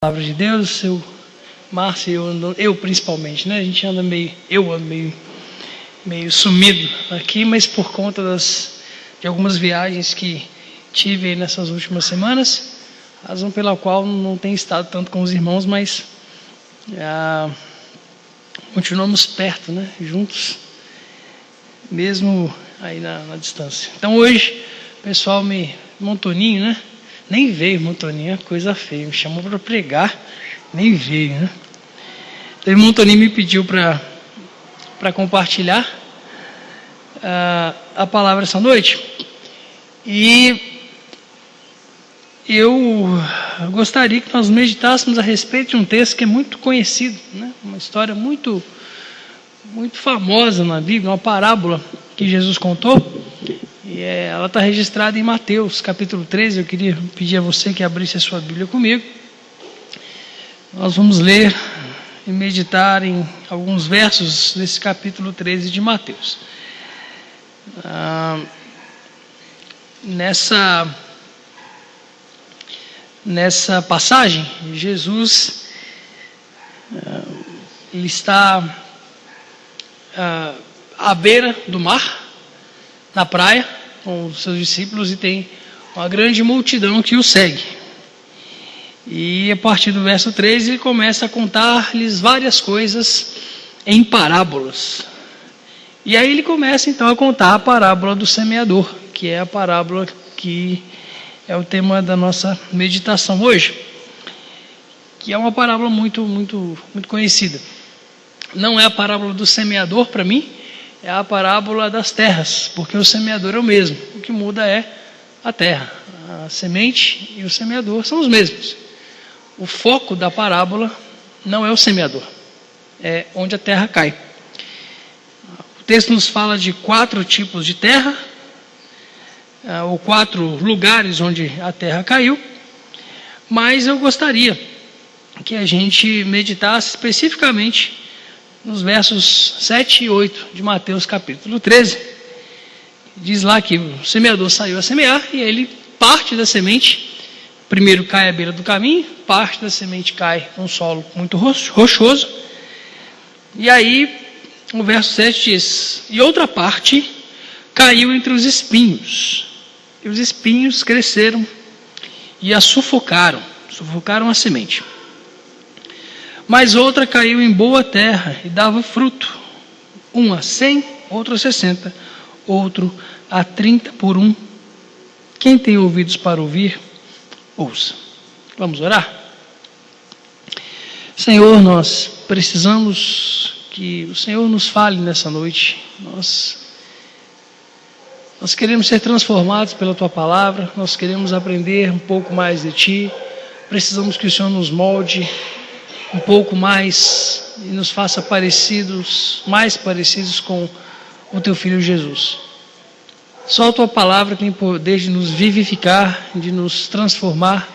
Palavra de Deus, Márcio, eu principalmente, né? A gente anda meio sumido aqui, mas por conta de algumas viagens que tive aí nessas últimas semanas, razão pela qual não tenho estado tanto com os irmãos, mas continuamos perto, né? Juntos, mesmo aí na distância. Então hoje, o pessoal Montoninho, né? Nem veio, Montoninho, é coisa feia, me chamou para pregar, nem veio, né? Então, o Montoninho me pediu para compartilhar a palavra essa noite, e eu gostaria que nós meditássemos a respeito de um texto que é muito conhecido, né? Uma história muito famosa na Bíblia, uma parábola que Jesus contou. E ela está registrada em Mateus, capítulo 13. Eu queria pedir a você que abrisse a sua Bíblia comigo. Nós vamos ler e meditar em alguns versos desse capítulo 13 de Mateus. Nessa passagem, Jesus ele está à beira do mar, na praia, com os seus discípulos, e tem uma grande multidão que o segue. E a partir do verso 13 ele começa a contar-lhes várias coisas em parábolas. E aí ele começa então a contar a parábola do semeador, que é a parábola que é o tema da nossa meditação hoje, que é uma parábola muito conhecida. Não é a parábola do semeador para mim, é a parábola das terras, porque o semeador é o mesmo. O que muda é a terra. A semente e o semeador são os mesmos. O foco da parábola não é o semeador, é onde a terra cai. O texto nos fala de 4 tipos de terra, ou 4 lugares onde a terra caiu, mas eu gostaria que a gente meditasse especificamente nos versos 7 e 8 de Mateus capítulo 13, diz lá que o semeador saiu a semear, e ele parte da semente, primeiro cai à beira do caminho, parte da semente cai num solo muito rochoso, e aí o verso 7 diz: e outra parte caiu entre os espinhos, e os espinhos cresceram e a sufocaram a semente. Mas outra caiu em boa terra e dava fruto, um a 100, outro a 60, outro a 30 por 1. Quem tem ouvidos para ouvir, ouça. Vamos orar? Senhor, nós precisamos que o Senhor nos fale nessa noite. Nós queremos ser transformados pela Tua palavra, nós queremos aprender um pouco mais de Ti, precisamos que o Senhor nos molde um pouco mais e nos faça mais parecidos com o Teu Filho Jesus. Só a Tua palavra tem poder de nos vivificar, de nos transformar.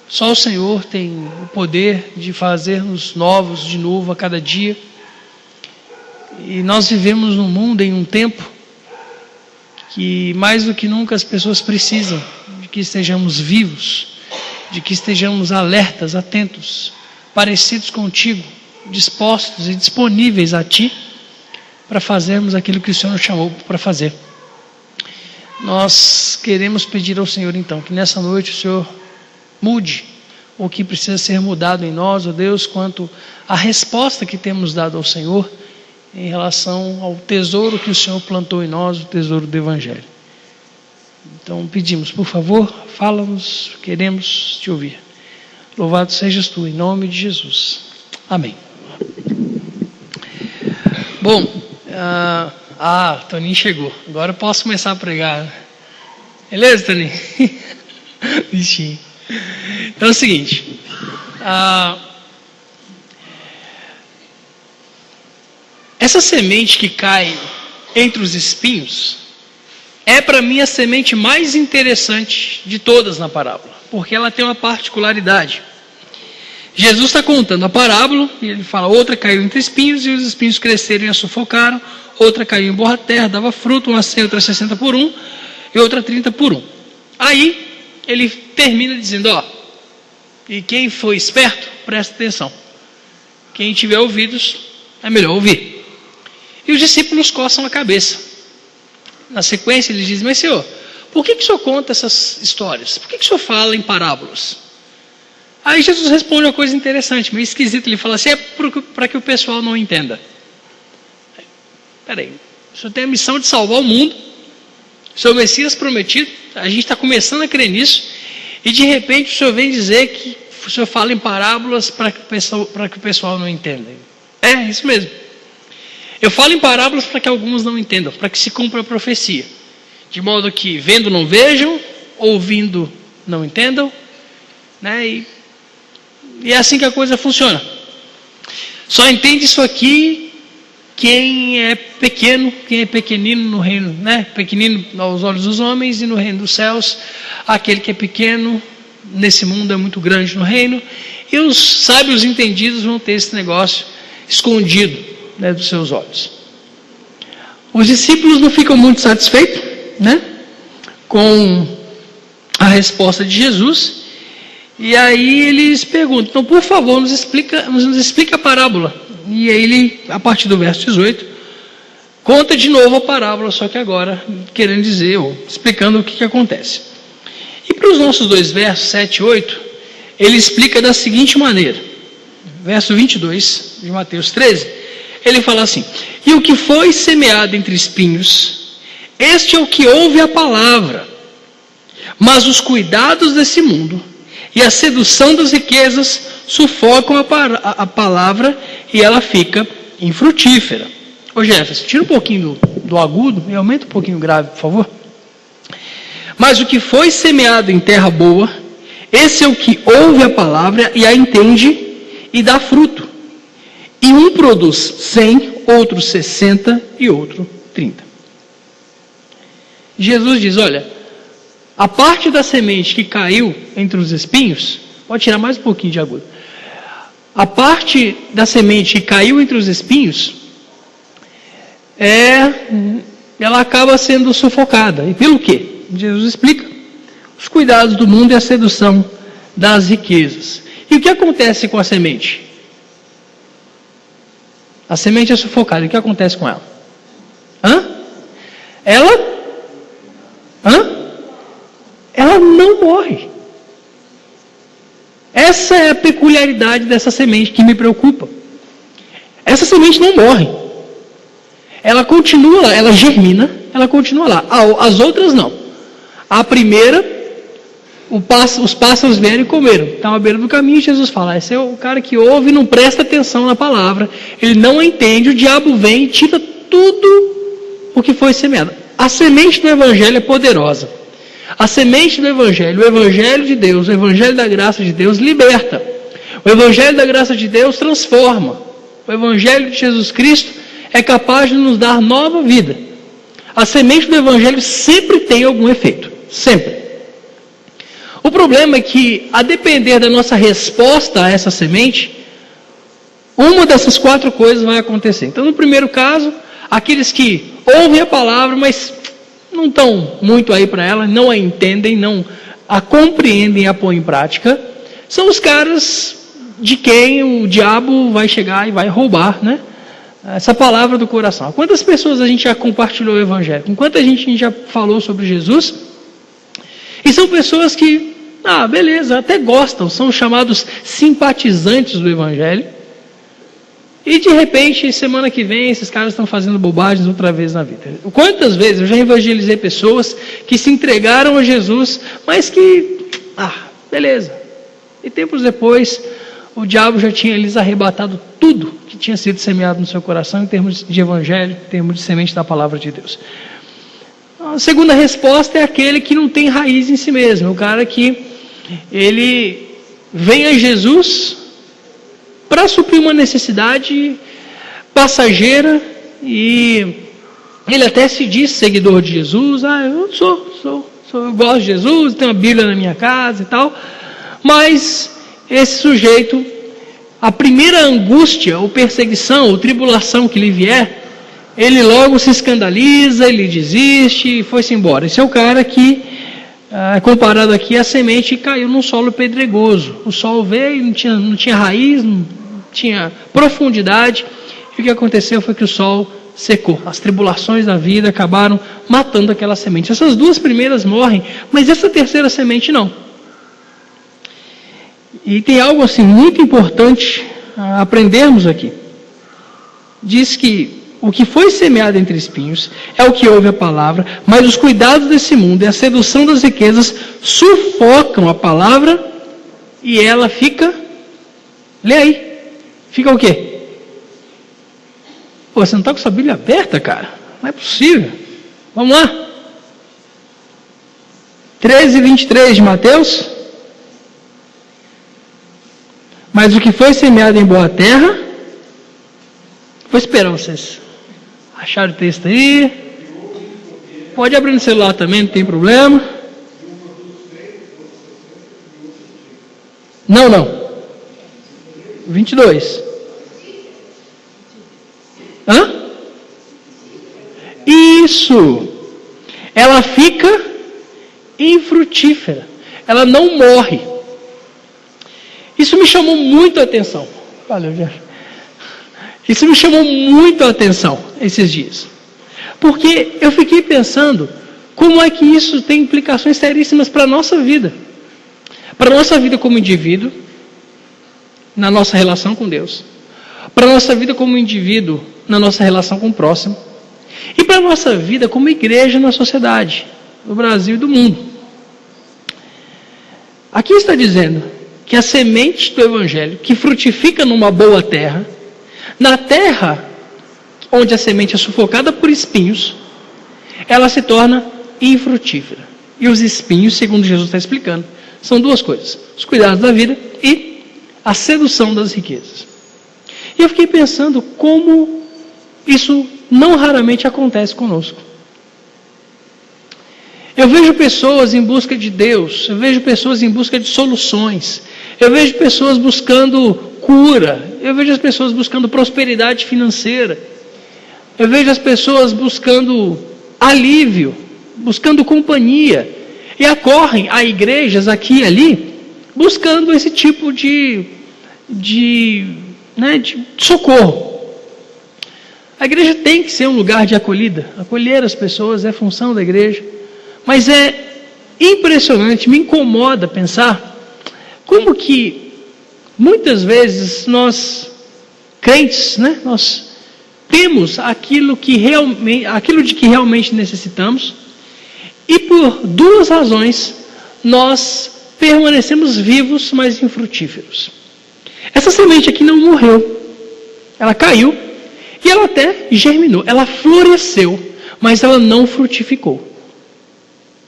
Só o Senhor tem o poder de fazer-nos novos de novo a cada dia. E nós vivemos num mundo, em um tempo, que mais do que nunca as pessoas precisam de que estejamos vivos, de que estejamos alertas, atentos, parecidos contigo, dispostos e disponíveis a Ti, para fazermos aquilo que o Senhor nos chamou para fazer. Nós queremos pedir ao Senhor então, que nessa noite o Senhor mude o que precisa ser mudado em nós, ó Deus, quanto à resposta que temos dado ao Senhor, em relação ao tesouro que o Senhor plantou em nós, o tesouro do Evangelho. Então pedimos, por favor, fala-nos, queremos Te ouvir. Louvado sejas Tu, em nome de Jesus. Amém. Bom, Toninho chegou. Agora eu posso começar a pregar. Beleza, Toninho? Bichinho. Então é o seguinte. Essa semente que cai entre os espinhos é para mim a semente mais interessante de todas na parábola, porque ela tem uma particularidade. Jesus está contando a parábola e ele fala: outra caiu entre espinhos e os espinhos cresceram e a sufocaram, outra caiu em boa terra, dava fruto, uma a 100, outra a 60 por 1 e outra a 30 por 1. Aí ele termina dizendo: E quem foi esperto, presta atenção. Quem tiver ouvidos, é melhor ouvir. E os discípulos coçam a cabeça. Na sequência, eles dizem: mas Senhor, por que o Senhor conta essas histórias? Por que o Senhor fala em parábolas? Aí Jesus responde uma coisa interessante, meio esquisita. Ele fala assim: é para que o pessoal não entenda. Peraí, o Senhor tem a missão de salvar o mundo, o Senhor é o Messias prometido, a gente está começando a crer nisso, e de repente o Senhor vem dizer que o Senhor fala em parábolas para que o pessoal não entenda. É, isso mesmo. Eu falo em parábolas para que alguns não entendam, para que se cumpra a profecia. De modo que vendo não vejam, ouvindo não entendam, né? E é assim que a coisa funciona. Só entende isso aqui quem é pequeno, quem é pequenino no reino, né? Pequenino aos olhos dos homens, e no reino dos céus, aquele que é pequeno nesse mundo é muito grande no reino. E os sábios entendidos vão ter esse negócio escondido, né, dos seus olhos. Os discípulos não ficam muito satisfeitos, né, com a resposta de Jesus. E aí eles perguntam: então, por favor, nos explica a parábola. E aí ele, a partir do verso 18, conta de novo a parábola, só que agora querendo dizer, ou explicando o que acontece. E para os nossos dois versos, 7 e 8, ele explica da seguinte maneira. Verso 22 de Mateus 13, ele fala assim: e o que foi semeado entre espinhos, este é o que ouve a palavra, mas os cuidados desse mundo e a sedução das riquezas sufocam a palavra e ela fica infrutífera. Ô Jefferson, tira um pouquinho do agudo e aumenta um pouquinho o grave, por favor. Mas o que foi semeado em terra boa, esse é o que ouve a palavra e a entende e dá fruto. E um produz 100, outro 60 e outro 30. Jesus diz: olha, a parte da semente que caiu entre os espinhos, pode tirar mais um pouquinho de agudo. A parte da semente que caiu entre os espinhos, ela acaba sendo sufocada. E pelo quê? Jesus explica: os cuidados do mundo e a sedução das riquezas. E o que acontece com a semente? A semente é sufocada. E o que acontece com ela? Ela não morre. Essa é a peculiaridade dessa semente que me preocupa. Essa semente não morre. Ela continua lá, ela germina, ela continua lá. As outras não. A primeira, os pássaros vieram e comeram. Estão à beira do caminho, Jesus fala: esse é o cara que ouve e não presta atenção na palavra. Ele não entende, o diabo vem e tira tudo o que foi semeado. A semente do Evangelho é poderosa. A semente do Evangelho, o Evangelho de Deus, o Evangelho da graça de Deus liberta. O Evangelho da graça de Deus transforma. O Evangelho de Jesus Cristo é capaz de nos dar nova vida. A semente do Evangelho sempre tem algum efeito. Sempre. O problema é que, a depender da nossa resposta a essa semente, uma dessas 4 coisas vai acontecer. Então, no primeiro caso, aqueles que ouvem a palavra, mas não estão muito aí para ela, não a entendem, não a compreendem e a põem em prática, são os caras de quem o diabo vai chegar e vai roubar, né, essa palavra do coração. Quantas pessoas a gente já compartilhou o Evangelho? Com quanta gente a gente já falou sobre Jesus? E são pessoas que, beleza, até gostam, são chamados simpatizantes do Evangelho. E de repente, semana que vem, esses caras estão fazendo bobagens outra vez na vida. Quantas vezes eu já evangelizei pessoas que se entregaram a Jesus, mas que, beleza. E tempos depois, o diabo já tinha lhes arrebatado tudo que tinha sido semeado no seu coração, em termos de evangelho, em termos de semente da palavra de Deus. A segunda resposta é aquele que não tem raiz em si mesmo. O cara que ele vem a Jesus para suprir uma necessidade passageira, e ele até se diz seguidor de Jesus. Eu eu gosto de Jesus, tenho uma Bíblia na minha casa e tal, mas esse sujeito, a primeira angústia, ou perseguição, ou tribulação que lhe vier, ele logo se escandaliza, ele desiste e foi-se embora. Esse é o cara que comparado aqui à semente que caiu num solo pedregoso. O sol veio, não tinha raiz, não tinha profundidade, e o que aconteceu foi que o sol secou. As tribulações da vida acabaram matando aquela semente. Essas duas primeiras morrem, mas essa terceira semente não. E tem algo assim muito importante a aprendermos aqui. Diz que o que foi semeado entre espinhos é o que ouve a palavra, mas os cuidados desse mundo e a sedução das riquezas sufocam a palavra e ela fica... Lê aí. Fica o quê? Pô, você não está com sua Bíblia aberta, cara? Não é possível. Vamos lá. 13:23 de Mateus. Mas o que foi semeado em boa terra... Vou esperar vocês acharem o texto aí. Pode abrir no celular também, não tem problema. Não. 22. Hã? Isso. Ela fica infrutífera. Ela não morre. Isso me chamou muito a atenção. Valeu, Jorge. Isso me chamou muito a atenção esses dias. Porque eu fiquei pensando como é que isso tem implicações seríssimas para a nossa vida. Para a nossa vida como indivíduo, na nossa relação com Deus. Para a nossa vida como indivíduo, na nossa relação com o próximo. E para a nossa vida como igreja na sociedade, no Brasil e do mundo. Aqui está dizendo que a semente do Evangelho, que frutifica numa boa terra, na terra onde a semente é sufocada por espinhos, ela se torna infrutífera. E os espinhos, segundo Jesus está explicando, são duas coisas: os cuidados da vida e a sedução das riquezas. E eu fiquei pensando como isso não raramente acontece conosco. Eu vejo pessoas em busca de Deus, eu vejo pessoas em busca de soluções, eu vejo pessoas buscando cura, eu vejo as pessoas buscando prosperidade financeira, eu vejo as pessoas buscando alívio, buscando companhia, e acorrem a igrejas aqui e ali, buscando esse tipo de socorro. A igreja tem que ser um lugar de acolhida, acolher as pessoas é função da igreja, mas é impressionante, me incomoda pensar como que muitas vezes nós, crentes, nós temos aquilo de que realmente necessitamos, e por duas razões nós permanecemos vivos, mas infrutíferos. Essa semente aqui não morreu, ela caiu e ela até germinou, ela floresceu, mas ela não frutificou.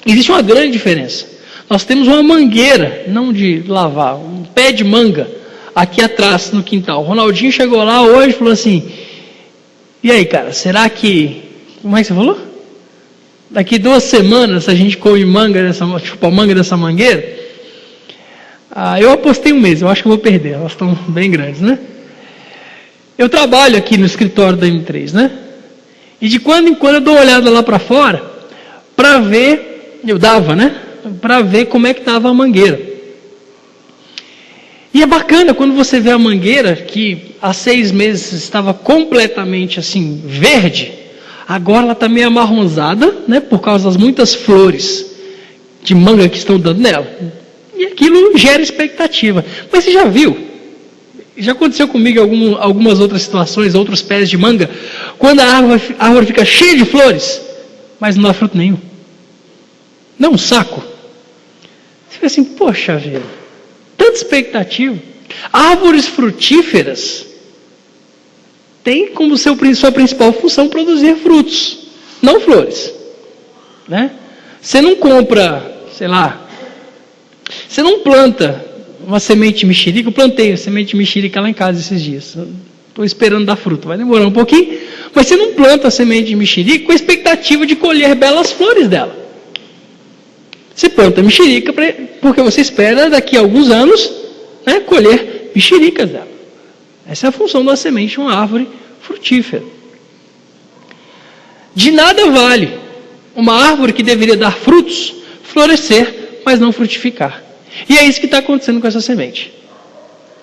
Existe uma grande diferença. Nós temos uma mangueira, não de lavar, um pé de manga aqui atrás no quintal. O Ronaldinho chegou lá hoje e falou assim: e aí, cara, será que... Como é que você falou? Daqui 2 semanas a gente come chupa manga dessa mangueira? Eu apostei 1 mês, eu acho que eu vou perder, elas estão bem grandes, né? Eu trabalho aqui no escritório da M3, né? E de quando em quando eu dou uma olhada lá para fora, para ver, para ver como é que estava a mangueira. E é bacana quando você vê a mangueira, que há 6 meses estava completamente assim, verde, agora ela está meio amarronzada, né, por causa das muitas flores de manga que estão dando nela. E aquilo gera expectativa. Mas você já viu? Já aconteceu comigo em algumas outras situações, outros pés de manga, quando a árvore fica cheia de flores, mas não dá fruto nenhum. Não, um saco. Você fica assim, poxa vida, tanta expectativa. Árvores frutíferas têm como sua principal função produzir frutos, não flores. Né? Você não compra, você não planta uma semente de mexerica. Eu plantei a semente de mexerica lá em casa esses dias. Estou esperando dar fruto, vai demorar um pouquinho. Mas você não planta a semente de mexerica com a expectativa de colher belas flores dela. Você planta mexerica porque você espera daqui a alguns anos colher mexericas dela. Essa é a função da semente de uma árvore frutífera. De nada vale uma árvore que deveria dar frutos florescer, mas não frutificar. E é isso que está acontecendo com essa semente.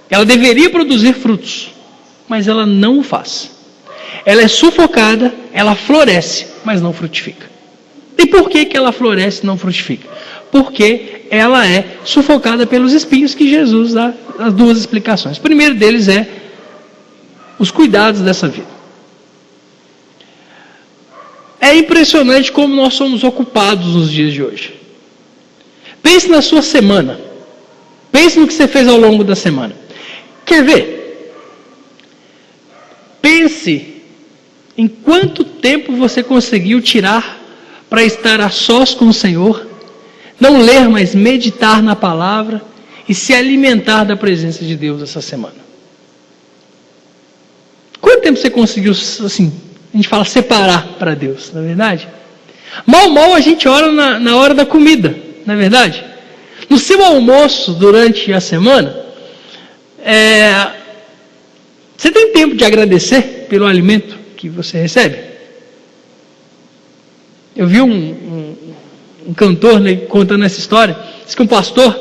Ela deveria produzir frutos, mas ela não o faz. Ela é sufocada, ela floresce, mas não frutifica. E por que ela floresce e não frutifica? Porque ela é sufocada pelos espinhos, que Jesus dá as duas explicações. O primeiro deles é os cuidados dessa vida. É impressionante como nós somos ocupados nos dias de hoje. Pense na sua semana. Pense no que você fez ao longo da semana. Quer ver? Pense em quanto tempo você conseguiu tirar para estar a sós com o Senhor, não ler, mas meditar na palavra e se alimentar da presença de Deus essa semana. Quanto tempo você conseguiu, assim, a gente fala separar para Deus, não é verdade? Mal a gente ora na hora da comida, não é verdade? No seu almoço durante a semana, você tem tempo de agradecer pelo alimento que você recebe? Eu vi um cantor, né, contando essa história. Diz que um pastor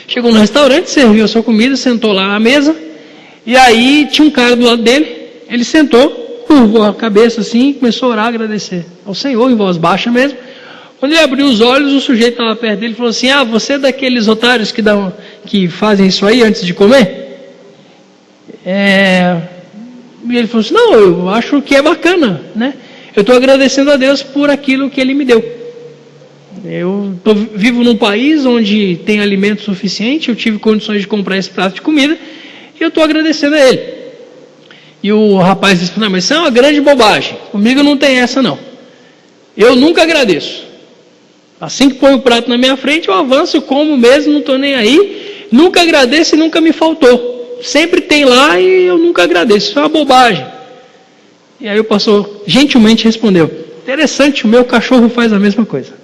chegou no restaurante, serviu a sua comida, sentou lá na mesa, e aí tinha um cara do lado dele. Ele sentou, curvou a cabeça assim e começou a orar, agradecer ao Senhor, em voz baixa mesmo. Quando ele abriu os olhos, o sujeito estava perto dele e falou assim: você é daqueles otários que fazem isso aí antes de comer? E ele falou assim: não, eu acho que é bacana, né? Eu estou agradecendo a Deus por aquilo que Ele me deu. Eu vivo num país onde tem alimento suficiente, eu tive condições de comprar esse prato de comida, e eu estou agradecendo a Ele. E o rapaz disse: não, mas isso é uma grande bobagem, comigo não tem essa não. Eu nunca agradeço. Assim que põe o prato na minha frente, eu avanço, eu como mesmo, não estou nem aí, nunca agradeço e nunca me faltou. Sempre tem lá e eu nunca agradeço, isso é uma bobagem. E aí o pastor gentilmente respondeu: interessante, o meu cachorro faz a mesma coisa.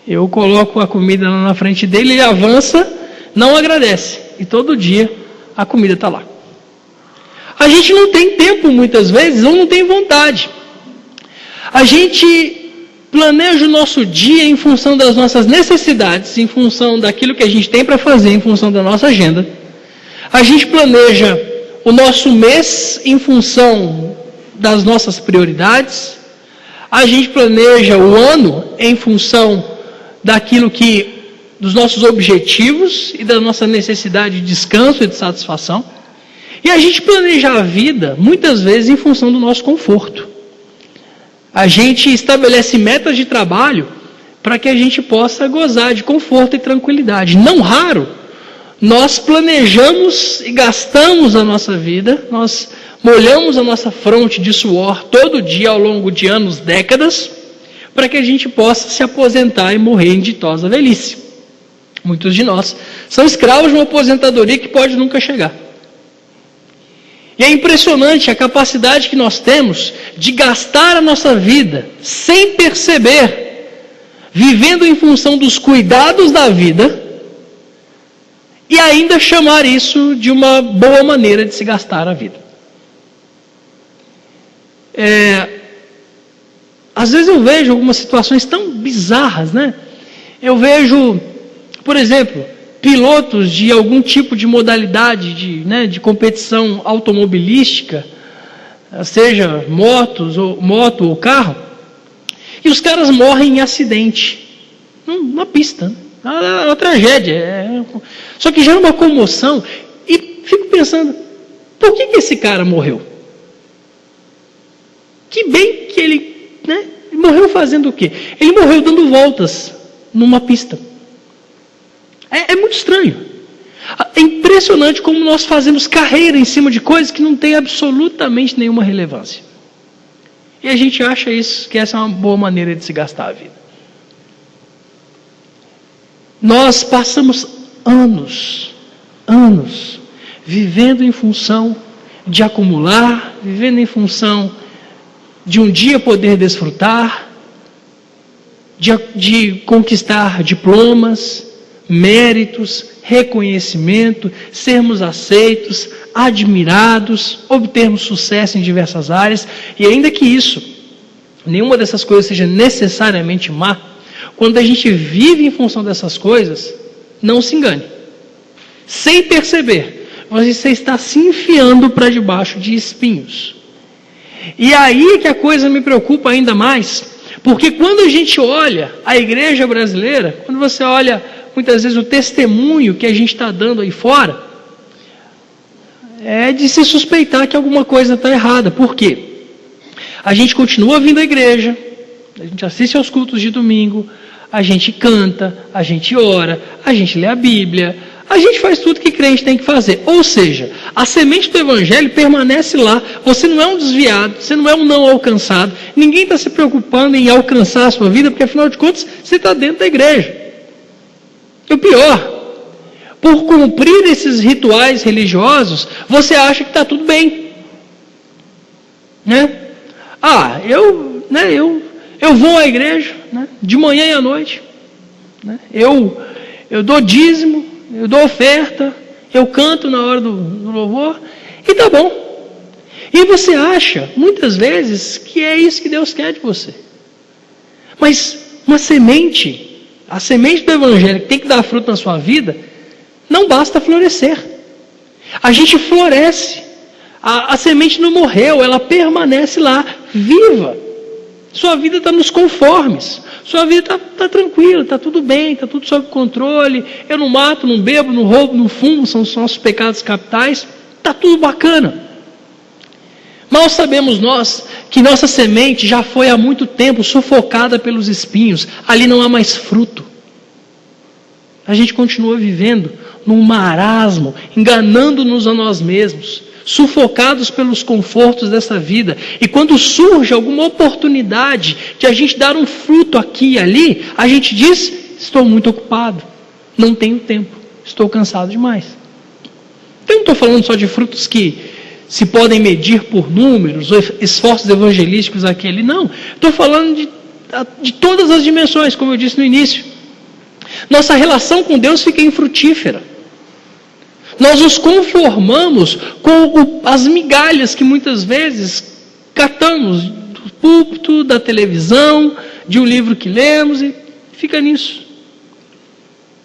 Eu coloco a comida lá na frente dele, ele avança, não agradece, e todo dia a comida está lá. A gente não tem tempo muitas vezes, ou não tem vontade. A gente planeja o nosso dia em função das nossas necessidades, em função daquilo que a gente tem para fazer, em função da nossa agenda. A gente planeja o nosso mês em função das nossas prioridades. A gente planeja o ano em função dos nossos objetivos e da nossa necessidade de descanso e de satisfação. E a gente planeja a vida, muitas vezes, em função do nosso conforto. A gente estabelece metas de trabalho para que a gente possa gozar de conforto e tranquilidade. Não raro, nós planejamos e gastamos a nossa vida, nós molhamos a nossa fronte de suor todo dia ao longo de anos, décadas, para que a gente possa se aposentar e morrer em ditosa velhice. Muitos de nós são escravos de uma aposentadoria que pode nunca chegar. E é impressionante a capacidade que nós temos de gastar a nossa vida sem perceber, vivendo em função dos cuidados da vida, e ainda chamar isso de uma boa maneira de se gastar a vida. Às vezes eu vejo algumas situações tão bizarras, né? Eu vejo, por exemplo, pilotos de algum tipo de modalidade de competição automobilística, seja moto ou carro, e os caras morrem em acidente, numa pista. É uma tragédia. Só que gera uma comoção, e fico pensando, por que esse cara morreu? Que bem que ele morreu fazendo o quê? Ele morreu dando voltas numa pista. É muito estranho. É impressionante como nós fazemos carreira em cima de coisas que não têm absolutamente nenhuma relevância. E a gente acha que essa é uma boa maneira de se gastar a vida. Nós passamos anos, vivendo em função de acumular, vivendo em função de um dia poder desfrutar, de conquistar diplomas, méritos, reconhecimento, sermos aceitos, admirados, obtermos sucesso em diversas áreas, e ainda que nenhuma dessas coisas seja necessariamente má, quando a gente vive em função dessas coisas, não se engane. Sem perceber, você está se enfiando para debaixo de espinhos. E aí que a coisa me preocupa ainda mais, porque quando a gente olha a igreja brasileira, quando você olha muitas vezes o testemunho que a gente está dando aí fora, é de se suspeitar que alguma coisa está errada. Por quê? A gente continua vindo à igreja, a gente assiste aos cultos de domingo, a gente canta, a gente ora, a gente lê a Bíblia, a gente faz tudo que crente tem que fazer. Ou seja, a semente do Evangelho permanece lá. Você não é um desviado, você não é um não alcançado. Ninguém está se preocupando em alcançar a sua vida, porque afinal de contas, você está dentro da igreja. E o pior, por cumprir esses rituais religiosos, você acha que está tudo bem. Né? Eu vou à igreja, né, de manhã e à noite. Né? Eu dou dízimo, eu dou oferta, eu canto na hora do louvor, e tá bom. E você acha, muitas vezes, que é isso que Deus quer de você. Mas uma semente, a semente do Evangelho que tem que dar fruto na sua vida, não basta florescer. A gente floresce. A semente não morreu, ela permanece lá, viva. Sua vida está nos conformes. Sua vida está tranquila, está tudo bem, está tudo sob controle. Eu não mato, não bebo, não roubo, não fumo, são os nossos pecados capitais. Está tudo bacana. Mal sabemos nós que nossa semente já foi há muito tempo sufocada pelos espinhos. Ali não há mais fruto. A gente continua vivendo num marasmo, enganando-nos a nós mesmos, sufocados pelos confortos dessa vida. E quando surge alguma oportunidade de a gente dar um fruto aqui e ali, a gente diz: estou muito ocupado, não tenho tempo, estou cansado demais. Eu não estou falando só de frutos que se podem medir por números, ou esforços evangelísticos aqui e ali, não. Estou falando de todas as dimensões, como eu disse no início. Nossa relação com Deus fica infrutífera. Nós nos conformamos com as migalhas que muitas vezes catamos do púlpito, da televisão, de um livro que lemos, e fica nisso.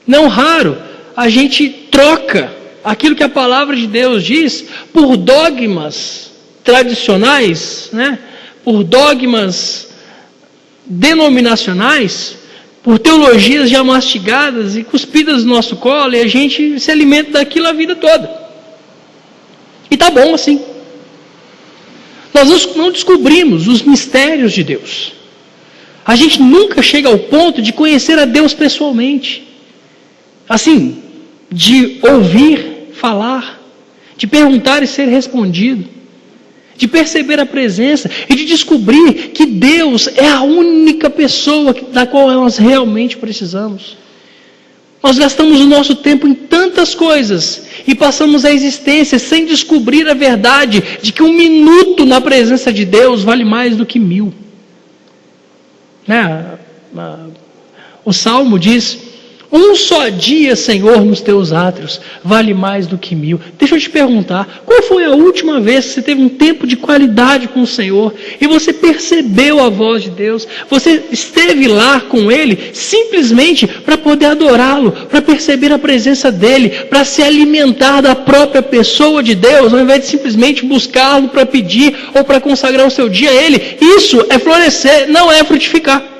Não raro, a gente troca aquilo que a palavra de Deus diz por dogmas tradicionais, né? Por dogmas denominacionais, por teologias já mastigadas e cuspidas no nosso colo, e a gente se alimenta daquilo a vida toda. E tá bom assim. Nós não descobrimos os mistérios de Deus. A gente nunca chega ao ponto de conhecer a Deus pessoalmente. Assim, de ouvir, falar, de perguntar e ser respondido, de perceber a presença e de descobrir que Deus é a única pessoa da qual nós realmente precisamos. Nós gastamos o nosso tempo em tantas coisas e passamos a existência sem descobrir a verdade de que 1 minuto na presença de Deus vale mais do que 1000. Né? O Salmo diz: um só dia, Senhor, nos teus átrios vale mais do que 1000. Deixa eu te perguntar, qual foi a última vez que você teve um tempo de qualidade com o Senhor e você percebeu a voz de Deus? Você esteve lá com Ele simplesmente para poder adorá-lo, para perceber a presença dEle, para se alimentar da própria pessoa de Deus, ao invés de simplesmente buscá-lo para pedir ou para consagrar o seu dia a Ele? Isso é florescer, não é frutificar.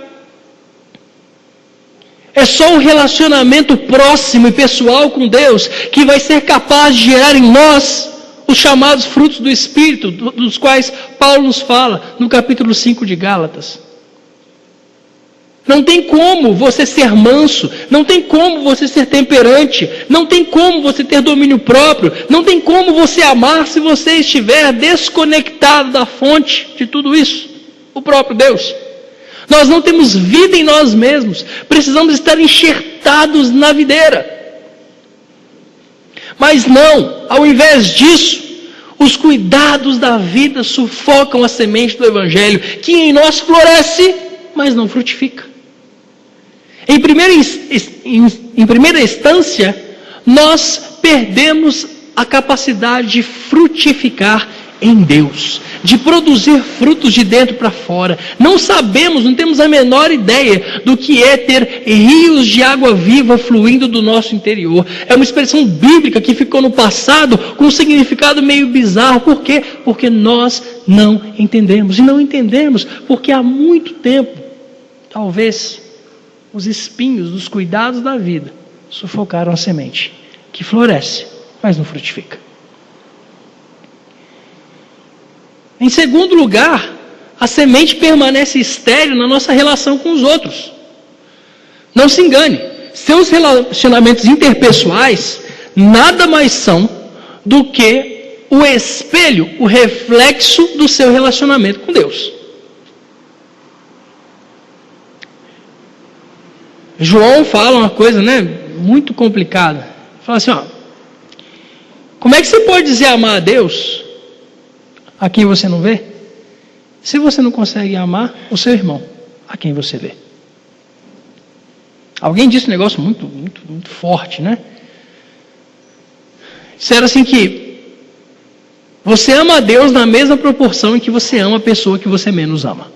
É só um relacionamento próximo e pessoal com Deus que vai ser capaz de gerar em nós os chamados frutos do Espírito, dos quais Paulo nos fala no capítulo 5 de Gálatas. Não tem como você ser manso, não tem como você ser temperante, não tem como você ter domínio próprio, não tem como você amar se você estiver desconectado da fonte de tudo isso, o próprio Deus. Nós não temos vida em nós mesmos, precisamos estar enxertados na videira. Mas não, ao invés disso, os cuidados da vida sufocam a semente do Evangelho, que em nós floresce, mas não frutifica. Em primeira instância, nós perdemos a capacidade de frutificar em Deus, de produzir frutos de dentro para fora. Não sabemos, não temos a menor ideia do que é ter rios de água viva fluindo do nosso interior. É uma expressão bíblica que ficou no passado com um significado meio bizarro. Por quê? Porque nós não entendemos. E não entendemos porque há muito tempo, talvez, os espinhos dos cuidados da vida sufocaram a semente, que floresce, mas não frutifica. Em segundo lugar, a semente permanece estéril na nossa relação com os outros. Não se engane, seus relacionamentos interpessoais nada mais são do que o espelho, o reflexo do seu relacionamento com Deus. João fala uma coisa, muito complicada. Fala assim, como é que você pode dizer amar a Deus a quem você não vê, se você não consegue amar o seu irmão a quem você vê? Alguém disse um negócio muito forte, Disseram assim que você ama a Deus na mesma proporção em que você ama a pessoa que você menos ama.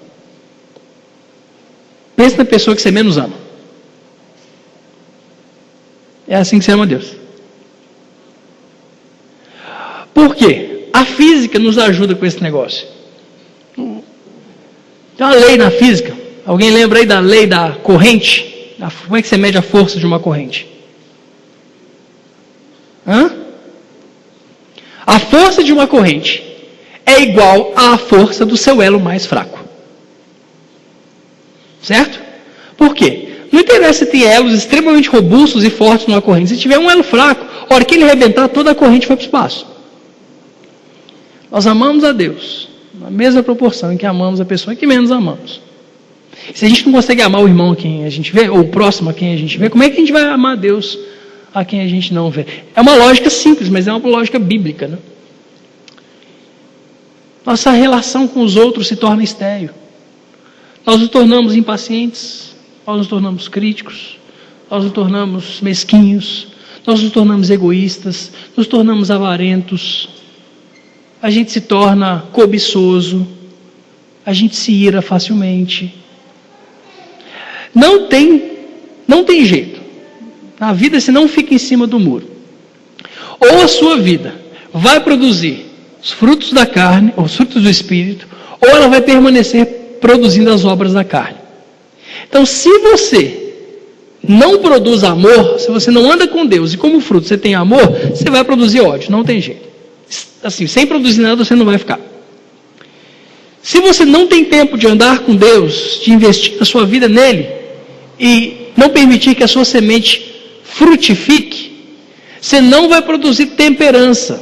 Pense na pessoa que você menos ama. É assim que você ama a Deus. Por quê? A física nos ajuda com esse negócio. Tem uma lei na física. Alguém lembra aí da lei da corrente? Como é que você mede a força de uma corrente? A força de uma corrente é igual à força do seu elo mais fraco. Certo? Por quê? Não interessa se tem elos extremamente robustos e fortes numa corrente. Se tiver um elo fraco, a hora que ele arrebentar, toda a corrente vai para o espaço. Nós amamos a Deus na mesma proporção em que amamos a pessoa que menos amamos. Se a gente não consegue amar o irmão a quem a gente vê, ou o próximo a quem a gente vê, como é que a gente vai amar a Deus a quem a gente não vê? É uma lógica simples, mas é uma lógica bíblica, Nossa relação com os outros se torna estéril. Nós nos tornamos impacientes, nós nos tornamos críticos, nós nos tornamos mesquinhos, nós nos tornamos egoístas, nos tornamos avarentos, a gente se torna cobiçoso, a gente se ira facilmente. Não tem jeito. Na vida você não fica em cima do muro. Ou a sua vida vai produzir os frutos da carne, ou os frutos do Espírito, ou ela vai permanecer produzindo as obras da carne. Então, se você não produz amor, se você não anda com Deus e como fruto você tem amor, você vai produzir ódio, não tem jeito. Assim, sem produzir nada você não vai ficar. Se você não tem tempo de andar com Deus, de investir a sua vida nele, e não permitir que a sua semente frutifique, você não vai produzir temperança,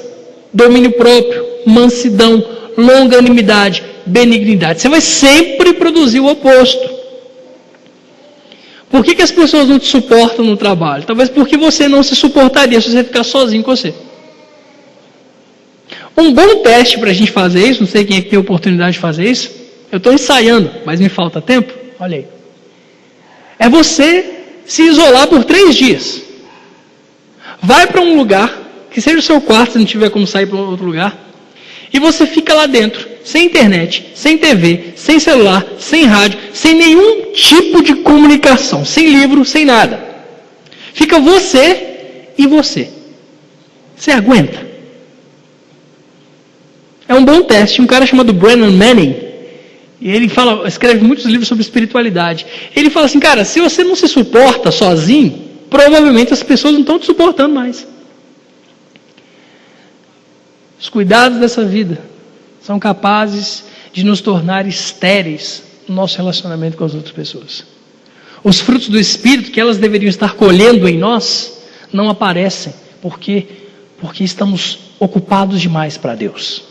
domínio próprio, mansidão, longanimidade, benignidade. Você vai sempre produzir o oposto. Por que as pessoas não te suportam no trabalho? Talvez porque você não se suportaria se você ficar sozinho com você. Um bom teste para a gente fazer isso, não sei quem é que tem a oportunidade de fazer isso, eu estou ensaiando, mas me falta tempo, olha aí. É você se isolar por 3 dias. Vai para um lugar, que seja o seu quarto, se não tiver como sair para outro lugar, e você fica lá dentro, sem internet, sem TV, sem celular, sem rádio, sem nenhum tipo de comunicação, sem livro, sem nada. Fica você e você. Você aguenta? É um bom teste. Um cara chamado Brennan Manning, e ele escreve muitos livros sobre espiritualidade. Ele fala assim, cara, se você não se suporta sozinho, provavelmente as pessoas não estão te suportando mais. Os cuidados dessa vida são capazes de nos tornar estéreis no nosso relacionamento com as outras pessoas. Os frutos do Espírito que elas deveriam estar colhendo em nós não aparecem. Por quê? Porque estamos ocupados demais para Deus.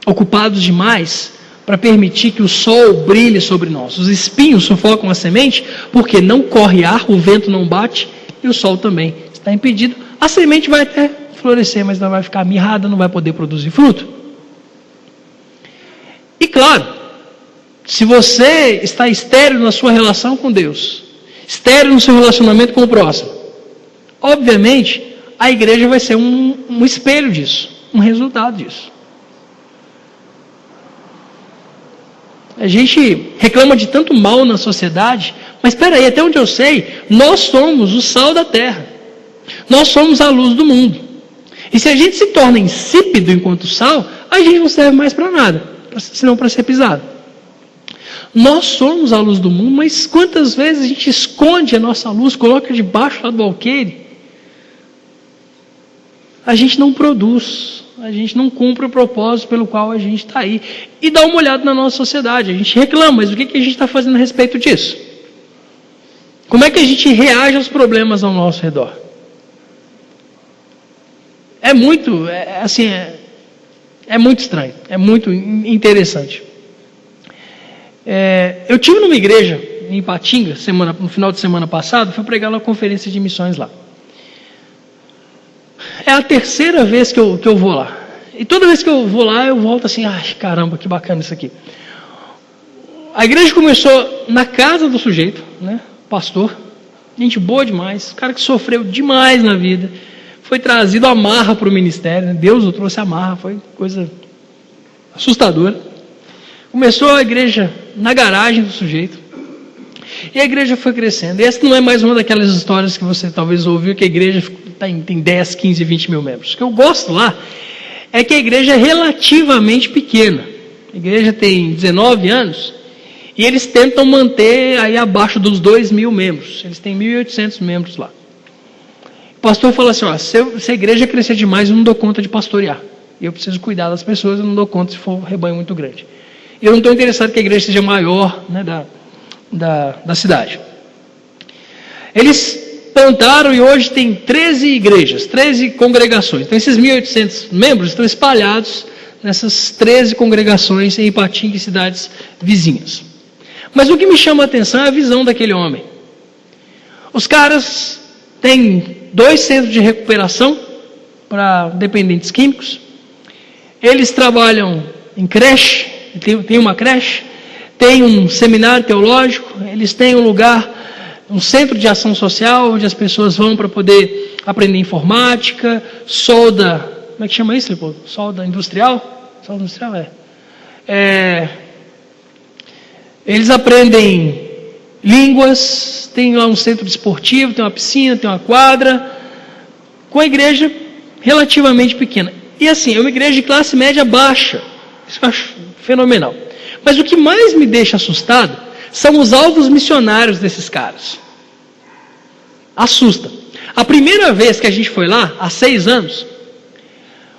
Ocupados demais para permitir que o sol brilhe sobre nós. Os espinhos sufocam a semente porque não corre ar, o vento não bate e o sol também está impedido. A semente vai até florescer, mas não vai ficar mirrada, não vai poder produzir fruto. E claro, se você está estéril na sua relação com Deus, estéril no seu relacionamento com o próximo, obviamente a igreja vai ser um espelho disso, um resultado disso. A gente reclama de tanto mal na sociedade, mas espera aí, até onde eu sei, nós somos o sal da terra. Nós somos a luz do mundo. E se a gente se torna insípido enquanto sal, a gente não serve mais para nada, senão para ser pisado. Nós somos a luz do mundo, mas quantas vezes a gente esconde a nossa luz, coloca debaixo lá do alqueire? A gente não produz, a gente não cumpre o propósito pelo qual a gente está aí. E dá uma olhada na nossa sociedade, a gente reclama, mas o que a gente está fazendo a respeito disso? Como é que a gente reage aos problemas ao nosso redor? É muito estranho, é muito interessante. Eu estive numa igreja em Ipatinga, no final de semana passada, fui pregar numa conferência de missões lá. É a terceira vez que eu vou lá. E toda vez que eu vou lá, eu volto assim, ai caramba, que bacana isso aqui. A igreja começou na casa do sujeito, né? Pastor, gente boa demais, cara que sofreu demais na vida. Foi trazido a marra para o ministério, né? Deus o trouxe a marra, foi coisa assustadora. Começou a igreja na garagem do sujeito, e a igreja foi crescendo. E essa não é mais uma daquelas histórias que você talvez ouviu, que a igreja tem 10, 15, 20 mil membros. O que eu gosto lá é que a igreja é relativamente pequena. A igreja tem 19 anos, e eles tentam manter aí abaixo dos 2.000 membros. Eles têm 1.800 membros lá. O pastor falou assim, se a igreja crescer demais, eu não dou conta de pastorear. Eu preciso cuidar das pessoas, eu não dou conta se for um rebanho muito grande. Eu não estou interessado que a igreja seja maior, né, da cidade. Eles plantaram e hoje tem 13 igrejas, 13 congregações. Então esses 1.800 membros estão espalhados nessas 13 congregações em Ipatinga e cidades vizinhas. Mas o que me chama a atenção é a visão daquele homem. Os caras têm 2 centros de recuperação para dependentes químicos. Eles trabalham em creche, tem uma creche, tem um seminário teológico, eles têm um lugar, um centro de ação social, onde as pessoas vão para poder aprender informática, solda, como é que chama isso, Leopoldo? Solda industrial? Solda industrial, Eles aprendem línguas, tem lá um centro esportivo, tem uma piscina, tem uma quadra, com a igreja relativamente pequena. E assim, é uma igreja de classe média baixa, isso eu acho fenomenal. Mas o que mais me deixa assustado são os alvos missionários desses caras. Assusta. A primeira vez que a gente foi lá, há 6 anos,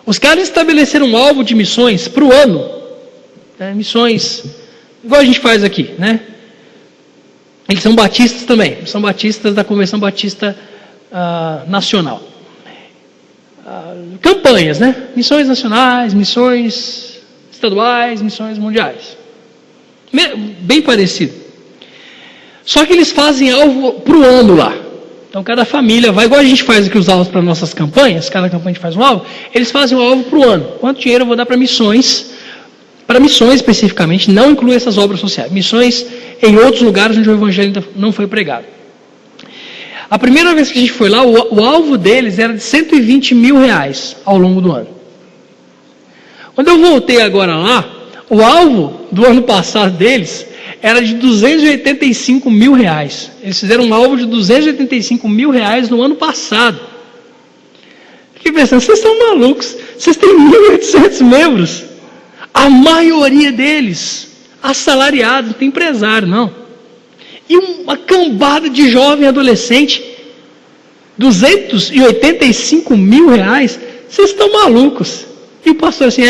os caras estabeleceram um alvo de missões para o ano. Missões, igual a gente faz aqui, né? Eles são batistas também, são batistas da Convenção Batista Nacional. Campanhas, né? Missões nacionais, missões estaduais, missões mundiais. Bem parecido. Só que eles fazem alvo para o ano lá. Então cada família vai, igual a gente faz aqui os alvos para nossas campanhas, cada campanha a gente faz um alvo, eles fazem o alvo para o ano. Quanto dinheiro eu vou dar para missões especificamente, não inclui essas obras sociais. Missões em outros lugares onde o evangelho ainda não foi pregado. A primeira vez que a gente foi lá, o alvo deles era de R$120 mil ao longo do ano. Quando eu voltei agora lá, o alvo do ano passado deles era de R$285 mil. Eles fizeram um alvo de R$285 mil no ano passado. Fiquei pensando, vocês estão malucos? Vocês têm 1.800 membros. A maioria deles, assalariados, não tem empresário, não. E uma cambada de jovem adolescente, R$285 mil, vocês estão malucos. E o pastor assim,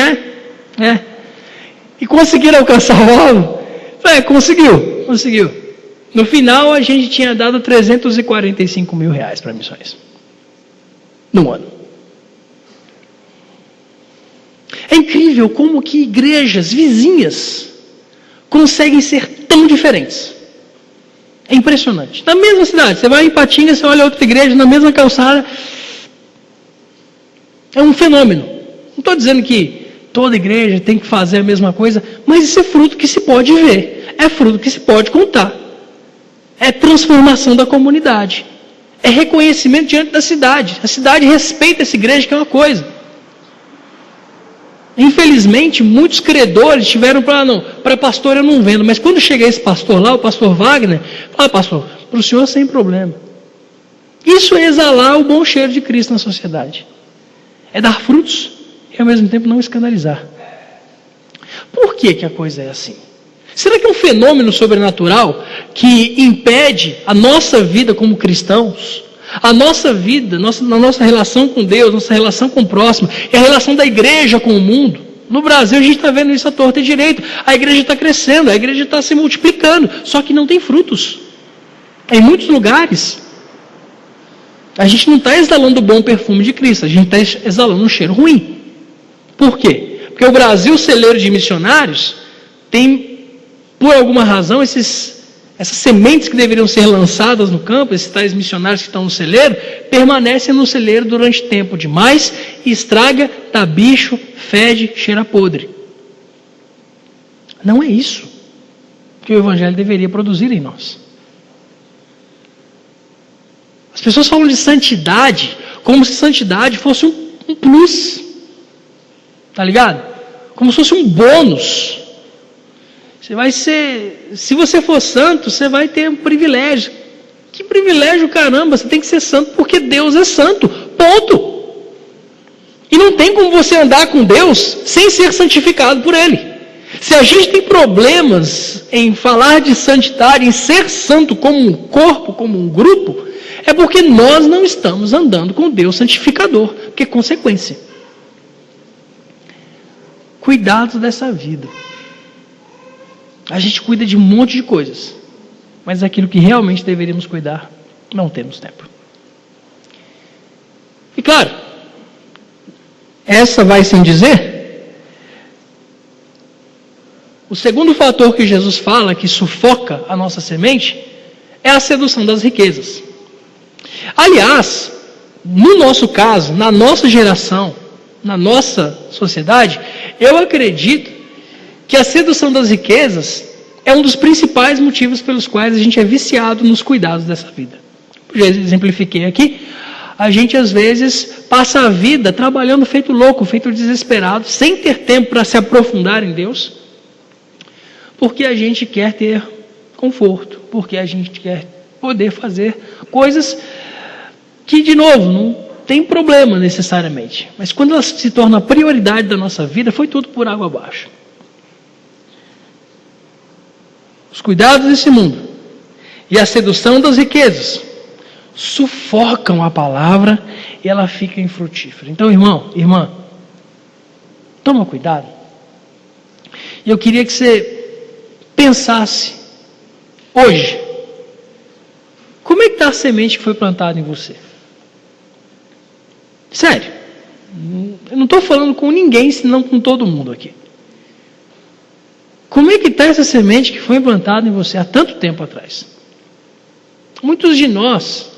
E conseguiram alcançar o alvo? Conseguiu. No final, a gente tinha dado R$345 mil para missões. No ano. É incrível como que igrejas vizinhas conseguem ser tão diferentes. É impressionante. Na mesma cidade, você vai em Ipatinga, você olha outra igreja, na mesma calçada. É um fenômeno. Não estou dizendo que toda igreja tem que fazer a mesma coisa, mas isso é fruto que se pode ver. É fruto que se pode contar. É transformação da comunidade. É reconhecimento diante da cidade. A cidade respeita essa igreja, que é uma coisa. Infelizmente, muitos credores tiveram para pastor eu não vendo, mas quando chega esse pastor lá, o pastor Wagner, fala, pastor, para o senhor sem problema. Isso é exalar o bom cheiro de Cristo na sociedade. É dar frutos e ao mesmo tempo não escandalizar. Por que a coisa é assim? Será que é um fenômeno sobrenatural que impede a nossa vida como cristãos, a nossa vida, na nossa relação com Deus, nossa relação com o próximo, e a relação da igreja com o mundo? No Brasil a gente está vendo isso à torta e direito. A igreja está crescendo, a igreja está se multiplicando, só que não tem frutos. Em muitos lugares, a gente não está exalando o bom perfume de Cristo, a gente está exalando um cheiro ruim. Por quê? Porque o Brasil, celeiro de missionários, tem, por alguma razão, essas sementes que deveriam ser lançadas no campo, esses tais missionários que estão no celeiro, permanecem no celeiro durante tempo demais e estraga, dá bicho, fede, cheira podre. Não é isso que o Evangelho deveria produzir em nós. As pessoas falam de santidade como se santidade fosse um plus. Tá ligado? Como se fosse um bônus. Se você for santo, você vai ter um privilégio. Que privilégio, caramba, você tem que ser santo porque Deus é santo, ponto. E não tem como você andar com Deus sem ser santificado por Ele. Se a gente tem problemas em falar de santidade, em ser santo como um corpo, como um grupo, é porque nós não estamos andando com Deus santificador, que é consequência. Cuidados dessa vida. A gente cuida de um monte de coisas, mas aquilo que realmente deveríamos cuidar, não temos tempo. E claro, essa vai sem dizer, o segundo fator que Jesus fala, que sufoca a nossa semente, é a sedução das riquezas. Aliás, no nosso caso, na nossa geração, na nossa sociedade, eu acredito que a sedução das riquezas é um dos principais motivos pelos quais a gente é viciado nos cuidados dessa vida. Já exemplifiquei aqui, a gente às vezes passa a vida trabalhando feito louco, feito desesperado, sem ter tempo para se aprofundar em Deus, porque a gente quer ter conforto, porque a gente quer poder fazer coisas que, de novo, não tem problema necessariamente, mas quando ela se torna a prioridade da nossa vida, foi tudo por água abaixo. Os cuidados desse mundo e a sedução das riquezas sufocam a palavra e ela fica infrutífera. Então, irmão, irmã, toma cuidado. E eu queria que você pensasse hoje, como é que está a semente que foi plantada em você? Sério, eu não estou falando com ninguém, senão com todo mundo aqui. Como é que está essa semente que foi implantada em você há tanto tempo atrás? Muitos de nós,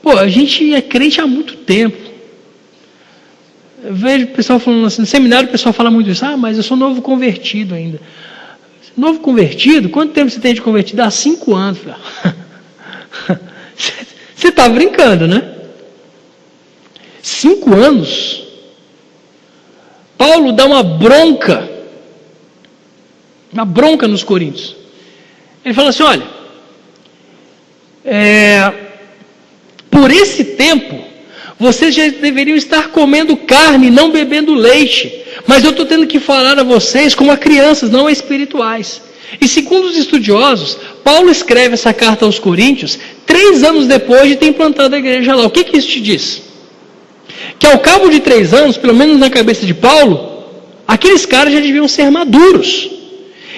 a gente é crente há muito tempo. Eu vejo o pessoal falando assim, no seminário o pessoal fala muito isso, mas eu sou novo convertido ainda. Novo convertido? Quanto tempo você tem de convertido? Há 5 anos. Você está brincando, né? 5 anos? Paulo dá uma bronca nos coríntios. Ele fala assim, olha, por esse tempo, vocês já deveriam estar comendo carne, não bebendo leite, mas eu estou tendo que falar a vocês como a crianças, não a espirituais. E segundo os estudiosos, Paulo escreve essa carta aos coríntios 3 anos depois de ter implantado a igreja lá. O que isso te diz? Que ao cabo de 3 anos, pelo menos na cabeça de Paulo, aqueles caras já deviam ser maduros.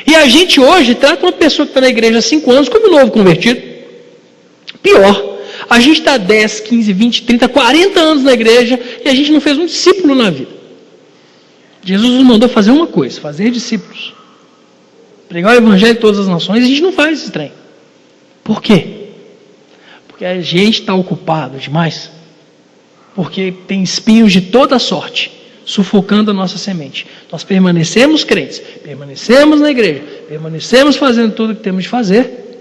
E a gente hoje trata uma pessoa que está na igreja há 5 anos como um novo convertido. Pior, a gente está 10, 15, 20, 30, 40 anos na igreja e a gente não fez um discípulo na vida. Jesus nos mandou fazer uma coisa, fazer discípulos. Pregar o evangelho de todas as nações, e a gente não faz esse trem. Por quê? Porque a gente está ocupado demais. Porque tem espinhos de toda sorte sufocando a nossa semente. Nós permanecemos crentes, permanecemos na igreja, permanecemos fazendo tudo o que temos de fazer,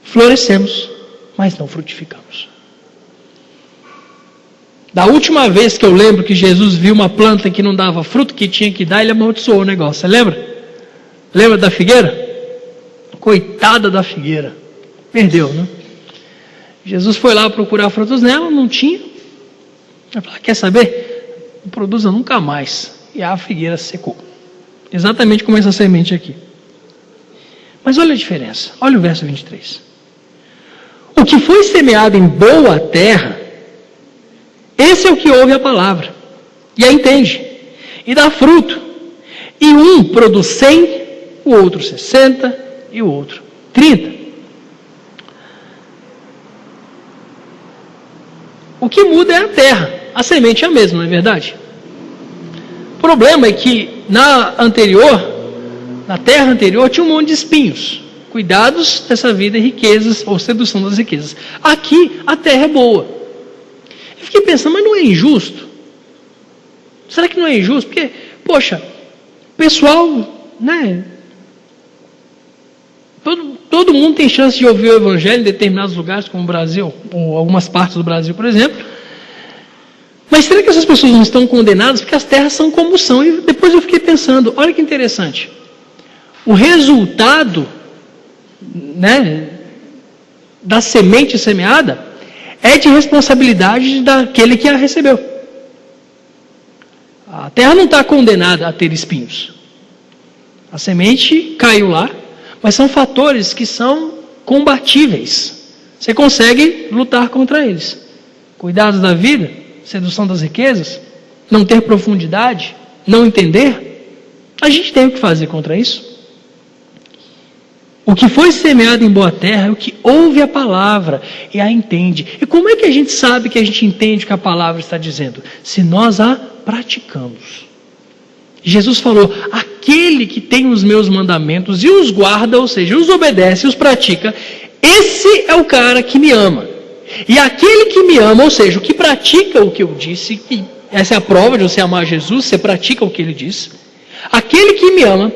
florescemos, mas não frutificamos. Da última vez que eu lembro que Jesus viu uma planta que não dava fruto, que tinha que dar, ele amaldiçoou o negócio. Você lembra? Lembra da figueira? Coitada da figueira. Perdeu, né? Jesus foi lá procurar frutos nela, não tinha. Ele falou, quer saber? Não produza nunca mais. E a figueira secou. Exatamente como essa semente aqui. Mas olha a diferença. Olha o verso 23. O que foi semeado em boa terra, esse é o que ouve a palavra e a entende, e dá fruto. E um produz 100, o outro 60 e o outro 30. O que muda é a terra. A semente é a mesma, não é verdade? O problema é que na terra anterior tinha um monte de espinhos. Cuidados dessa vida e riquezas, ou sedução das riquezas. Aqui a terra é boa. Eu fiquei pensando, mas não é injusto? Será que não é injusto? Porque, poxa, o pessoal, né? Todo mundo tem chance de ouvir o evangelho em determinados lugares, como o Brasil, ou algumas partes do Brasil, por exemplo. Mas será que essas pessoas não estão condenadas? Porque as terras são como são. E depois eu fiquei pensando, olha que interessante. O resultado, né, da semente semeada é de responsabilidade daquele que a recebeu. A terra não está condenada a ter espinhos. A semente caiu lá, mas são fatores que são combatíveis. Você consegue lutar contra eles. Cuidados da vida, sedução das riquezas, não ter profundidade, não entender. A gente tem o que fazer contra isso. O que foi semeado em boa terra é o que ouve a palavra e a entende. E como é que a gente sabe que a gente entende o que a palavra está dizendo? Se nós a praticamos. Jesus falou, aquele que tem os meus mandamentos e os guarda, ou seja, os obedece e os pratica, esse é o cara que me ama. E aquele que me ama, ou seja, o que pratica o que eu disse, que essa é a prova de você amar Jesus, você pratica o que ele disse. Aquele que me ama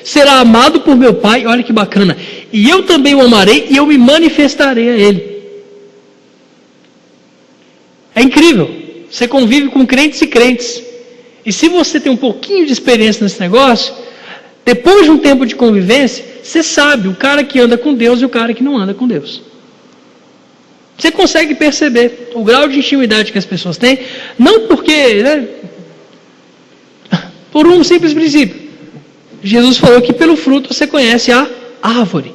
será amado por meu Pai, olha que bacana, e eu também o amarei e eu me manifestarei a ele. É incrível, você convive com crentes e crentes, e se você tem um pouquinho de experiência nesse negócio, depois de um tempo de convivência, você sabe o cara que anda com Deus e o cara que não anda com Deus. Você consegue perceber o grau de intimidade que as pessoas têm, não porque, né, por um simples princípio. Jesus falou que pelo fruto você conhece a árvore.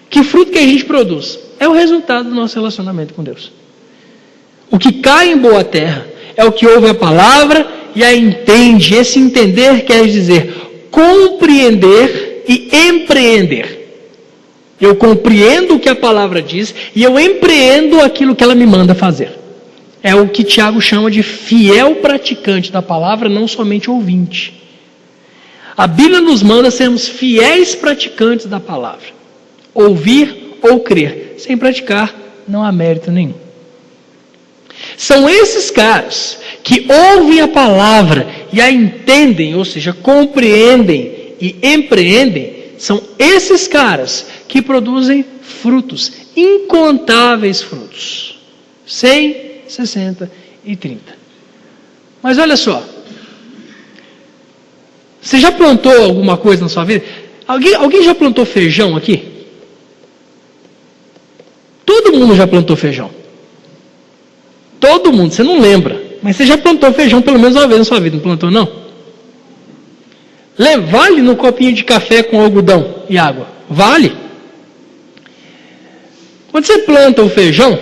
Que fruto que a gente produz? É o resultado do nosso relacionamento com Deus. O que cai em boa terra é o que ouve a palavra e a entende. Esse entender quer dizer compreender e empreender. Eu compreendo o que a palavra diz e eu empreendo aquilo que ela me manda fazer. É o que Tiago chama de fiel praticante da palavra, não somente ouvinte. A Bíblia nos manda sermos fiéis praticantes da palavra. Ouvir ou crer. Sem praticar, não há mérito nenhum. São esses caras que ouvem a palavra e a entendem, ou seja, compreendem e empreendem, são esses caras que produzem frutos, incontáveis frutos. 100, 60 e 30. Mas olha só. Você já plantou alguma coisa na sua vida? Alguém já plantou feijão aqui? Todo mundo já plantou feijão. Todo mundo, você não lembra. Mas você já plantou feijão pelo menos uma vez na sua vida, não plantou não? Vale no copinho de café com algodão e água? Vale. Quando você planta o feijão,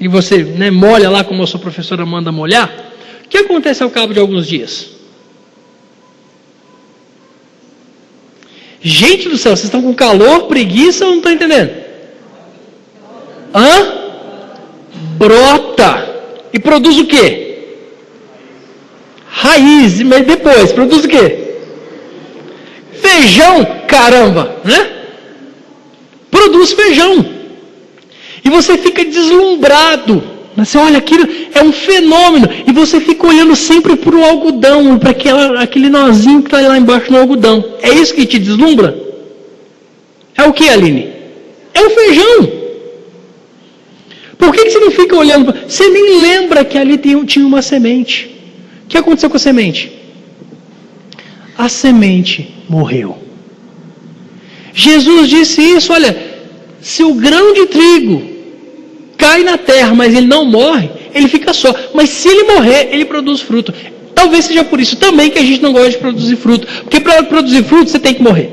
e você, né, molha lá como a sua professora manda molhar, o que acontece ao cabo de alguns dias? Gente do céu, vocês estão com calor, preguiça ou não estão entendendo? Brota. E produz o quê? Raiz, mas depois, produz o quê? Feijão, caramba, né? Produz feijão. E você fica deslumbrado. Você olha, aquilo é um fenômeno. E você fica olhando sempre para o algodão, para aquele nozinho que está lá embaixo no algodão. É isso que te deslumbra? É o que, Aline? É o feijão. Por que você não fica olhando? Você nem lembra que ali tinha uma semente. O que aconteceu com a semente? A semente morreu. Jesus disse isso, olha, se o grão de trigo cai na terra, mas ele não morre, ele fica só. Mas se ele morrer, ele produz fruto. Talvez seja por isso também que a gente não gosta de produzir fruto. Porque para produzir fruto, você tem que morrer.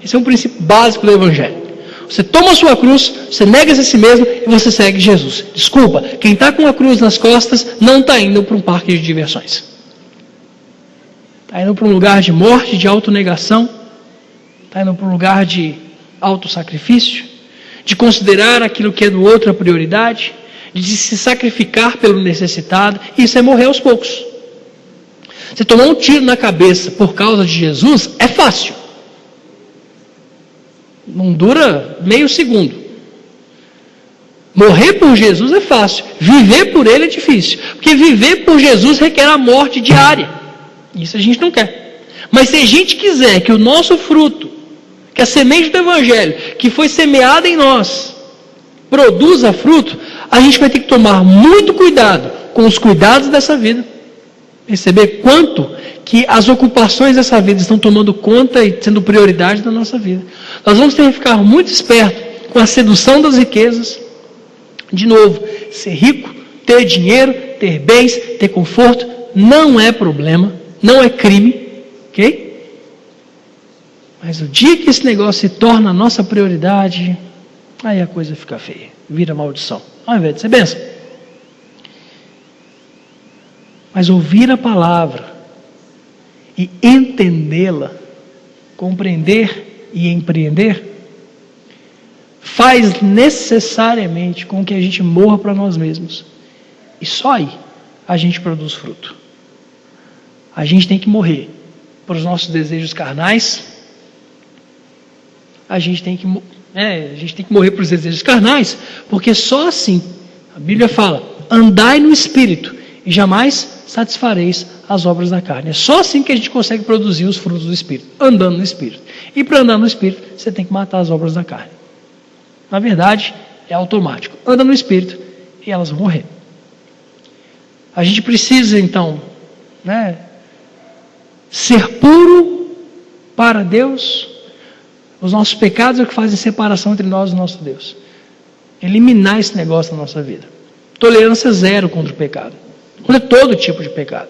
Esse é um princípio básico do Evangelho. Você toma a sua cruz, você nega a si mesmo e você segue Jesus. Desculpa, quem está com a cruz nas costas não está indo para um parque de diversões. Está indo para um lugar de morte, de autonegação. Está indo para um lugar de autossacrifício, de considerar aquilo que é do outro a prioridade, de se sacrificar pelo necessitado. Isso é morrer aos poucos. Você tomar um tiro na cabeça por causa de Jesus é fácil. Não dura meio segundo. Morrer por Jesus é fácil. Viver por Ele é difícil. Porque viver por Jesus requer a morte diária. Isso a gente não quer. Mas se a gente quiser que o nosso fruto, que a semente do Evangelho, que foi semeada em nós, produza fruto, a gente vai ter que tomar muito cuidado com os cuidados dessa vida. Perceber quanto que as ocupações dessa vida estão tomando conta e sendo prioridade da nossa vida. Nós vamos ter que ficar muito espertos com a sedução das riquezas. De novo, ser rico, ter dinheiro, ter bens, ter conforto, não é problema, não é crime, ok? Mas o dia que esse negócio se torna a nossa prioridade, aí a coisa fica feia, vira maldição, ao invés de ser bênção. Mas ouvir a palavra e entendê-la, compreender e empreender, faz necessariamente com que a gente morra para nós mesmos. E só aí a gente produz fruto. A gente tem que morrer para os nossos desejos carnais. A gente tem que morrer para os desejos carnais, porque só assim, a Bíblia fala, andai no Espírito e jamais satisfareis as obras da carne. É só assim que a gente consegue produzir os frutos do Espírito, andando no Espírito. E para andar no Espírito, você tem que matar as obras da carne. Na verdade, é automático. Anda no Espírito e elas vão morrer. A gente precisa, então, ser puro para Deus. Os nossos pecados é o que fazem separação entre nós e o nosso Deus. Eliminar esse negócio da nossa vida. Tolerância zero contra o pecado. Contra todo tipo de pecado.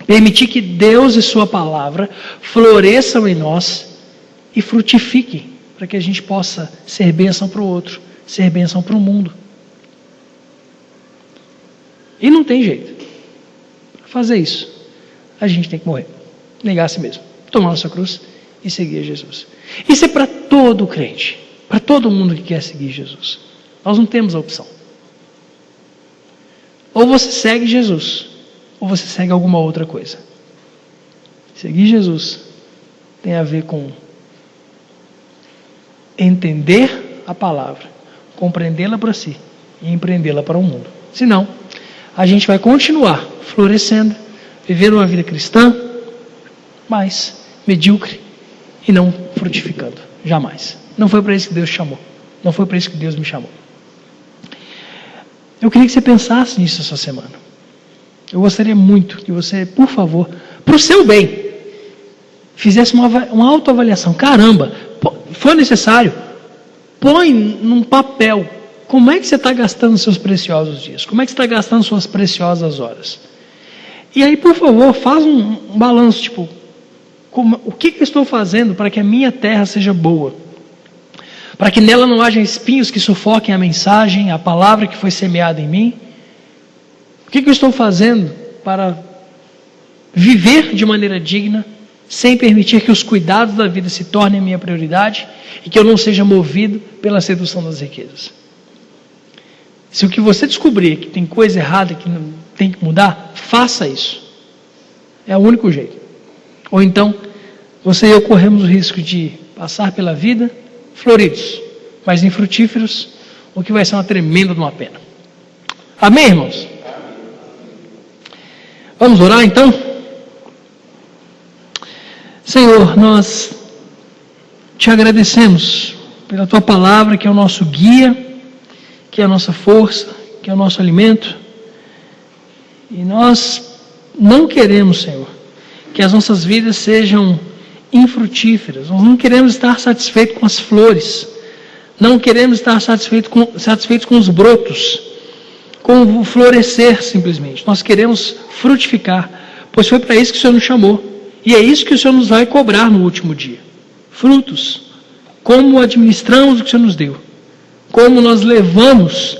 Permitir que Deus e sua palavra floresçam em nós e frutifiquem, para que a gente possa ser bênção para o outro, ser bênção para o mundo. E não tem jeito. Para fazer isso, a gente tem que morrer. Negar a si mesmo. Tomar nossa cruz e seguir Jesus. Isso é para todo crente. Para todo mundo que quer seguir Jesus. Nós não temos a opção. Ou você segue Jesus, ou você segue alguma outra coisa. Seguir Jesus tem a ver com entender a palavra, compreendê-la para si e empreendê-la para o mundo. Senão, a gente vai continuar florescendo, vivendo uma vida cristã, mas medíocre e não frutificando. Jamais. Não foi para isso que Deus chamou. Não foi para isso que Deus me chamou. Eu queria que você pensasse nisso essa semana. Eu gostaria muito que você, por favor, para o seu bem, fizesse uma autoavaliação. Caramba, foi necessário? Põe num papel. Como é que você está gastando seus preciosos dias? Como é que você está gastando suas preciosas horas? E aí, por favor, faz um balanço, tipo, o que eu estou fazendo para que a minha terra seja boa? Para que nela não haja espinhos que sufoquem a mensagem, a palavra que foi semeada em mim? O que eu estou fazendo para viver de maneira digna, sem permitir que os cuidados da vida se tornem a minha prioridade e que eu não seja movido pela sedução das riquezas? Se o que você descobrir que tem coisa errada, que não tem que mudar, faça isso. É o único jeito. Ou então, você e eu corremos o risco de passar pela vida floridos, mas infrutíferos, o que vai ser uma tremenda de uma pena. Amém, irmãos? Vamos orar então? Senhor, nós te agradecemos pela tua palavra, que é o nosso guia que é a nossa força, que é o nosso alimento. E nós não queremos, Senhor, que as nossas vidas sejam infrutíferas. Nós não queremos estar satisfeitos com as flores. Não queremos estar satisfeitos com os brotos, com o florescer simplesmente. Nós queremos frutificar, pois foi para isso que o Senhor nos chamou. E é isso que o Senhor nos vai cobrar no último dia. Frutos. Como administramos o que o Senhor nos deu. Como nós levamos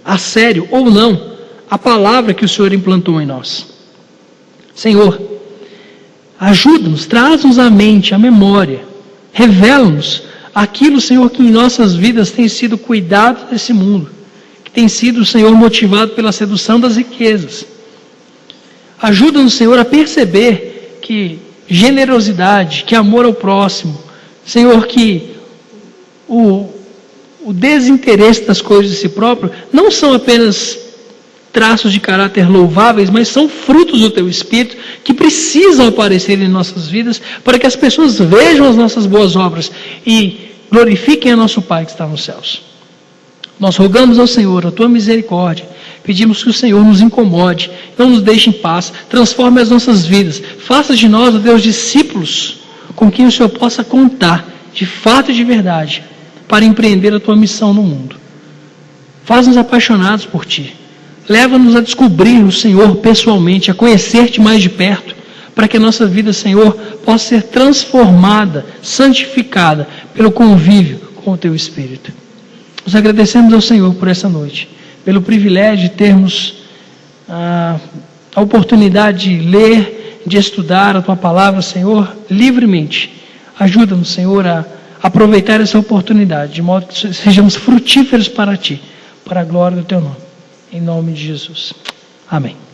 a sério ou não a palavra que o Senhor implantou em nós. Senhor, ajuda-nos, traz-nos à mente, à memória. Revela-nos aquilo, Senhor, que em nossas vidas tem sido cuidado desse mundo. Que tem sido, Senhor, motivado pela sedução das riquezas. Ajuda-nos, Senhor, a perceber que generosidade, que amor ao próximo, Senhor, que o desinteresse das coisas de si próprio não são apenas traços de caráter louváveis, mas são frutos do Teu Espírito que precisam aparecer em nossas vidas para que as pessoas vejam as nossas boas obras e glorifiquem a nosso Pai que está nos céus. Nós rogamos ao Senhor a Tua misericórdia, pedimos que o Senhor nos incomode, não nos deixe em paz, transforme as nossas vidas, faça de nós, ó Deus, discípulos com quem o Senhor possa contar, de fato e de verdade, para empreender a Tua missão no mundo. Faz-nos apaixonados por Ti. Leva-nos a descobrir o Senhor pessoalmente, a conhecer-Te mais de perto, para que a nossa vida, Senhor, possa ser transformada, santificada pelo convívio com o Teu Espírito. Nos agradecemos ao Senhor por essa noite, pelo privilégio de termos a oportunidade de ler, de estudar a Tua palavra, Senhor, livremente. Ajuda-nos, Senhor, a aproveitar essa oportunidade, de modo que sejamos frutíferos para Ti, para a glória do Teu nome. Em nome de Jesus. Amém.